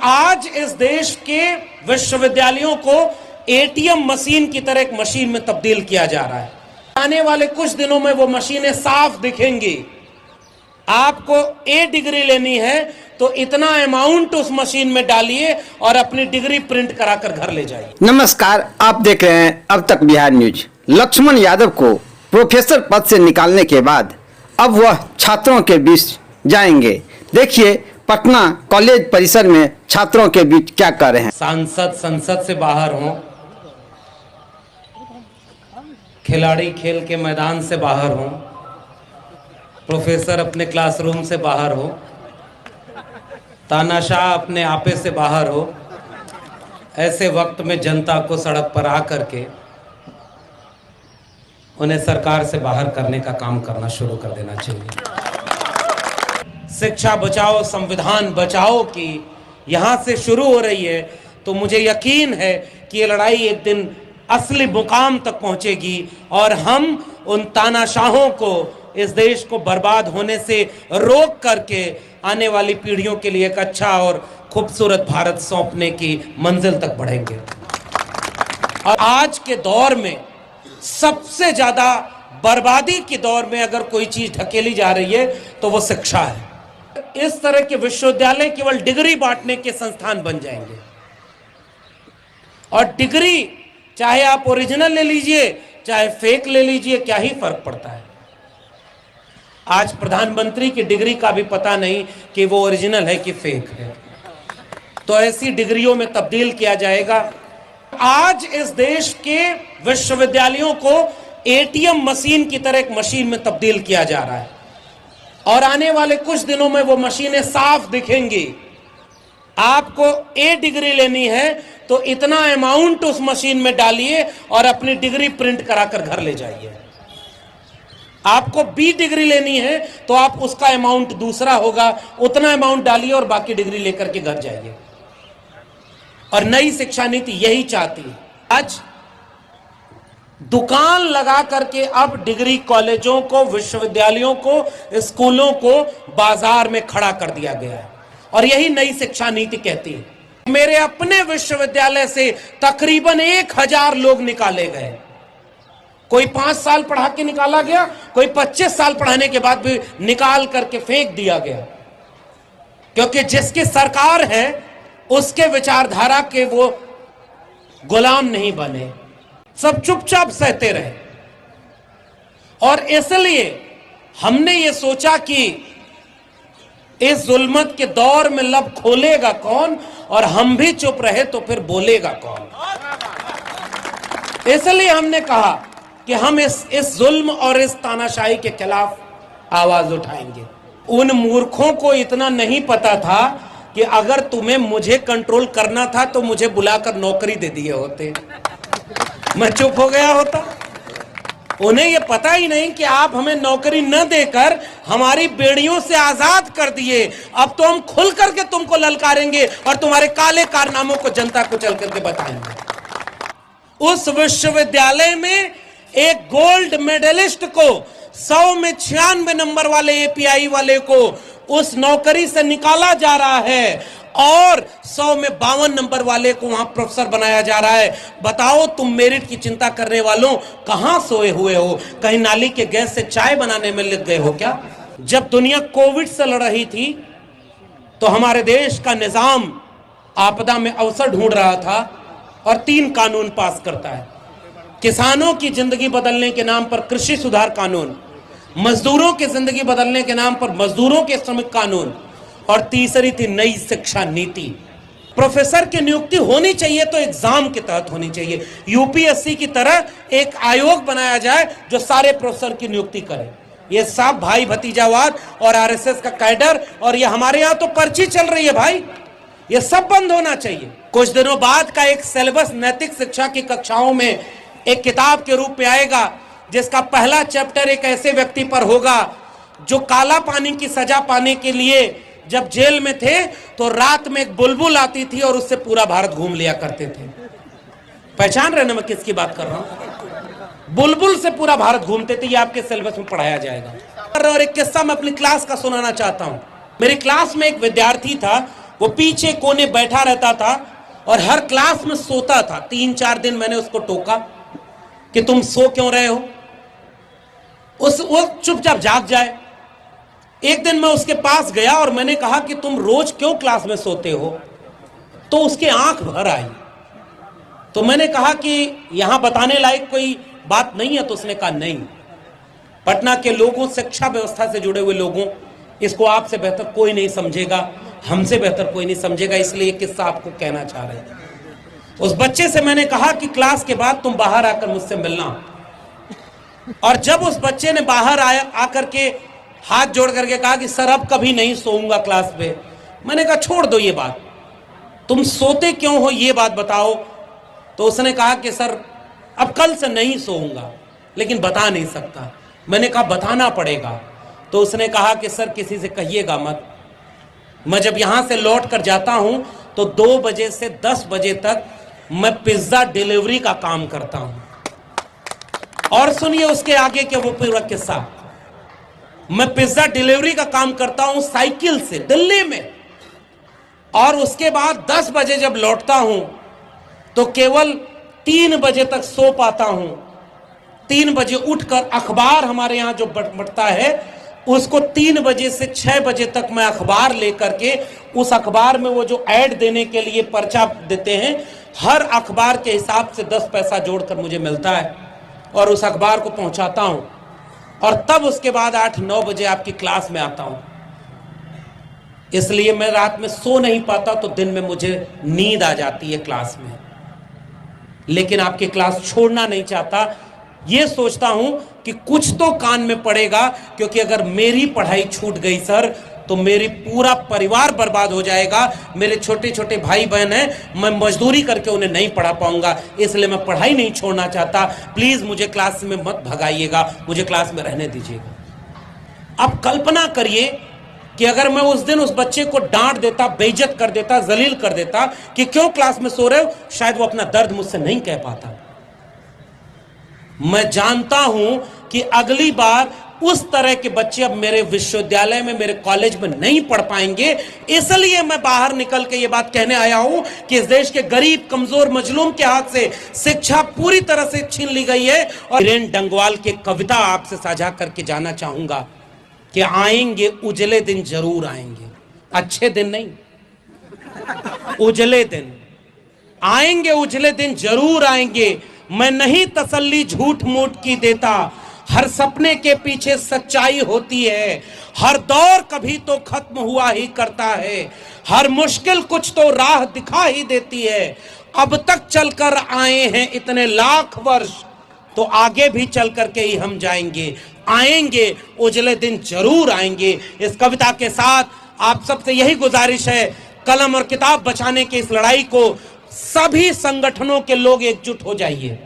आज इस देश के विश्वविद्यालयों को एटीएम मशीन की तरह एक मशीन में तब्दील किया जा रहा है। आने वाले कुछ दिनों में वो मशीनें साफ दिखेंगी। आपको ए डिग्री लेनी है तो इतना अमाउंट उस मशीन में डालिए और अपनी डिग्री प्रिंट कराकर घर ले जाइए। नमस्कार, आप देख रहे हैं अब तक बिहार न्यूज। लक्ष्मण यादव को प्रोफेसर पद से निकालने के बाद अब वह छात्रों के बीच जाएंगे। देखिए पटना कॉलेज परिसर में छात्रों के बीच क्या कर रहे हैं। सांसद संसद से बाहर हों, खिलाड़ी खेल के मैदान से बाहर हों, प्रोफेसर अपने क्लासरूम से बाहर हो, तानाशाह अपने आपे से बाहर हो, ऐसे वक्त में जनता को सड़क पर आ करके उन्हें सरकार से बाहर करने का काम करना शुरू कर देना चाहिए। शिक्षा बचाओ संविधान बचाओ की यहां से शुरू हो रही है तो मुझे यकीन है कि ये लड़ाई एक दिन असली मुकाम तक पहुंचेगी और हम उन तानाशाहों को इस देश को बर्बाद होने से रोक करके आने वाली पीढ़ियों के लिए एक अच्छा और खूबसूरत भारत सौंपने की मंजिल तक बढ़ेंगे। और आज के दौर में सबसे ज्यादा बर्बादी के दौर में अगर कोई चीज ढकेली जा रही है तो वो शिक्षा है। इस तरह के विश्वविद्यालय केवल डिग्री बांटने के संस्थान बन जाएंगे और डिग्री चाहे आप ओरिजिनल ले लीजिए चाहे फेक ले लीजिए, क्या ही फर्क पड़ता है। आज प्रधानमंत्री की डिग्री का भी पता नहीं कि वो ओरिजिनल है कि फेक है, तो ऐसी डिग्रियों में तब्दील किया जाएगा। आज इस देश के विश्वविद्यालयों को एटीएम मशीन की तरह एक मशीन में तब्दील किया जा रहा है और आने वाले कुछ दिनों में वो मशीनें साफ दिखेंगी। आपको ए डिग्री लेनी है तो इतना अमाउंट उस मशीन में डालिए और अपनी डिग्री प्रिंट कराकर घर ले जाइए। आपको बी डिग्री लेनी है तो आप उसका अमाउंट दूसरा होगा, उतना अमाउंट डालिए और बाकी डिग्री लेकर के घर जाइए। और नई शिक्षा नीति यही चाहती है। आज दुकान लगा करके अब डिग्री कॉलेजों को, विश्वविद्यालयों को, स्कूलों को बाजार में खड़ा कर दिया गया है और यही नई शिक्षा नीति कहती है। मेरे अपने विश्वविद्यालय से तकरीबन 1000 लोग निकाले गए। कोई 5 साल पढ़ा के निकाला गया, कोई 25 साल पढ़ाने के बाद भी निकाल करके फेंक दिया गया, क्योंकि जिसकी सरकार है उसके विचारधारा के वो गुलाम नहीं बने, सब चुपचाप सहते रहे। और इसलिए हमने ये सोचा कि इस जुल्मत के दौर में लब खोलेगा कौन और हम भी चुप रहे तो फिर बोलेगा कौन। इसलिए हमने कहा कि हम इस जुल्म और इस तानाशाही के खिलाफ आवाज उठाएंगे। उन मूर्खों को इतना नहीं पता था कि अगर तुम्हें मुझे कंट्रोल करना था तो मुझे बुलाकर नौकरी दे दिए होते, मैं चुप हो गया होता। उन्हें यह पता ही नहीं कि आप हमें नौकरी न देकर हमारी बेड़ियों से आजाद कर दिए। अब तो हम खुल करके तुमको ललकारेंगे और तुम्हारे काले कारनामों को जनता को चल करके बताएंगे। उस विश्वविद्यालय में एक गोल्ड मेडलिस्ट को 100 में 96 नंबर वाले एपीआई वाले को उस नौकरी से निकाला जा रहा है और 100 में 52 नंबर वाले को वहां प्रोफेसर बनाया जा रहा है। बताओ तुम मेरिट की चिंता करने वालों कहां सोए हुए हो? कहीं नाली के गैस से चाय बनाने में लग गए हो क्या? जब दुनिया कोविड से लड़ रही थी तो हमारे देश का निजाम आपदा में अवसर ढूंढ रहा था और 3 कानून पास करता है। किसानों की जिंदगी बदलने के नाम पर कृषि सुधार कानून, मजदूरों की जिंदगी बदलने के नाम पर मजदूरों के श्रमिक कानून, और तीसरी थी नई शिक्षा नीति। प्रोफेसर की नियुक्ति होनी चाहिए तो एग्जाम के तहत होनी चाहिए। यूपीएससी की तरह एक आयोग बनाया जाए जो सारे प्रोफेसर की नियुक्ति करे। ये सब भाई भतीजावाद और आरएसएस का कैडर, और ये हमारे यहाँ तो पर्ची चल रही है भाई, ये सब बंद होना चाहिए। कुछ दिनों बाद का एक सिलेबस नैतिक शिक्षा की कक्षाओं में एक किताब के रूप में आएगा जिसका पहला चैप्टर एक ऐसे व्यक्ति पर होगा जो काला पानी की सजा पाने के लिए जब जेल में थे तो रात में एक बुलबुल आती थी और उससे पूरा भारत घूम लिया करते थे। पहचान रहे ना मैं किसकी बात कर रहा हूं? बुलबुल से पूरा भारत घूमते थे। ये आपके सिलेबस में पढ़ाया जाएगा। और एक किस्सा मैं अपनी क्लास का सुनाना चाहता हूं। मेरी क्लास में एक विद्यार्थी था वो पीछे कोने बैठा रहता था और हर क्लास में सोता था। 3-4 दिन मैंने उसको टोका कि तुम सो क्यों रहे हो, वो चुपचाप जाग जाए। एक दिन मैं उसके पास गया और मैंने कहा कि तुम रोज क्यों क्लास में सोते हो, तो उसकी आंख भर आई। तो मैंने कहा कि यहां बताने लायक कोई बात नहीं है, तो उसने कहा नहीं, पटना के लोगों, शिक्षा व्यवस्था से जुड़े हुए लोगों, इसको आपसे बेहतर कोई नहीं समझेगा, हमसे बेहतर कोई नहीं समझेगा, इसलिए ये किस्सा आपको कहना चाह रहे हैं। उस बच्चे से मैंने कहा कि क्लास के बाद तुम बाहर आकर मुझसे मिलना। और जब उस बच्चे ने बाहर आकर के हाथ जोड़ करके कहा कि सर अब कभी नहीं सोऊंगा क्लास में, मैंने कहा छोड़ दो ये बात, तुम सोते क्यों हो ये बात बताओ। तो उसने कहा कि सर अब कल से नहीं सोऊंगा, लेकिन बता नहीं सकता। मैंने कहा बताना पड़ेगा। तो उसने कहा कि सर किसी से कहिएगा मत, मैं जब यहां से लौट कर जाता हूं तो 2 बजे से 10 बजे तक मैं पिज्जा डिलीवरी का काम करता हूं। और सुनिए उसके आगे के वो पूरा किस्सा, मैं पिज्जा डिलीवरी का काम करता हूं साइकिल से दिल्ली में, और उसके बाद 10 बजे जब लौटता हूं तो केवल 3 बजे तक सो पाता हूं। 3 बजे उठकर अखबार हमारे यहां जो बंटता है उसको 3 बजे से 6 बजे तक मैं अखबार लेकर के, उस अखबार में वो जो ऐड देने के लिए पर्चा देते हैं, हर अखबार के हिसाब से 10 पैसा जोड़कर मुझे मिलता है और उस अखबार को पहुंचाता हूं, और तब उसके बाद 8-9 बजे आपकी क्लास में आता हूं। इसलिए मैं रात में सो नहीं पाता, तो दिन में मुझे नींद आ जाती है क्लास में। लेकिन आपकी क्लास छोड़ना नहीं चाहता, ये सोचता हूं कि कुछ तो कान में पड़ेगा, क्योंकि अगर मेरी पढ़ाई छूट गई सर तो मेरी पूरा परिवार बर्बाद हो जाएगा। मेरे छोटे छोटे भाई बहन हैं, मैं मजदूरी करके उन्हें नहीं पढ़ा पाऊंगा, इसलिए मैं पढ़ाई नहीं छोड़ना चाहता। प्लीज मुझे क्लास में मत भगाइएगा, मुझे क्लास में रहने दीजिएगा। अब कल्पना करिए कि अगर मैं उस दिन उस बच्चे को डांट देता, बेइज्जत कर देता, जलील कर देता कि क्यों क्लास में सो रहे हो, शायद वो अपना दर्द मुझसे नहीं कह पाता। मैं जानता हूं कि अगली बार उस तरह के बच्चे अब मेरे विश्वविद्यालय में, मेरे कॉलेज में नहीं पढ़ पाएंगे। इसलिए मैं बाहर निकल के ये बात कहने आया हूं कि इस देश के गरीब, कमजोर, मजलूम के हाथ से शिक्षा पूरी तरह से छीन ली गई है। और वीरेंद्र डंगवाल की कविता आपसे साझा करके जाना चाहूंगा कि आएंगे उजले दिन, जरूर आएंगे, अच्छे दिन नहीं, उजले दिन आएंगे, उजले दिन जरूर आएंगे। मैं नहीं तसल्ली झूठ मूठ की देता, हर सपने के पीछे सच्चाई होती है। हर दौर कभी तो खत्म हुआ ही करता है, हर मुश्किल कुछ तो राह दिखा ही देती है। अब तक चलकर आए हैं इतने लाख वर्ष, तो आगे भी चल करके ही हम जाएंगे। आएंगे उजले दिन, जरूर आएंगे। इस कविता के साथ आप सबसे यही गुजारिश है, कलम और किताब बचाने की इस लड़ाई को सभी संगठनों के लोग एकजुट हो जाइए।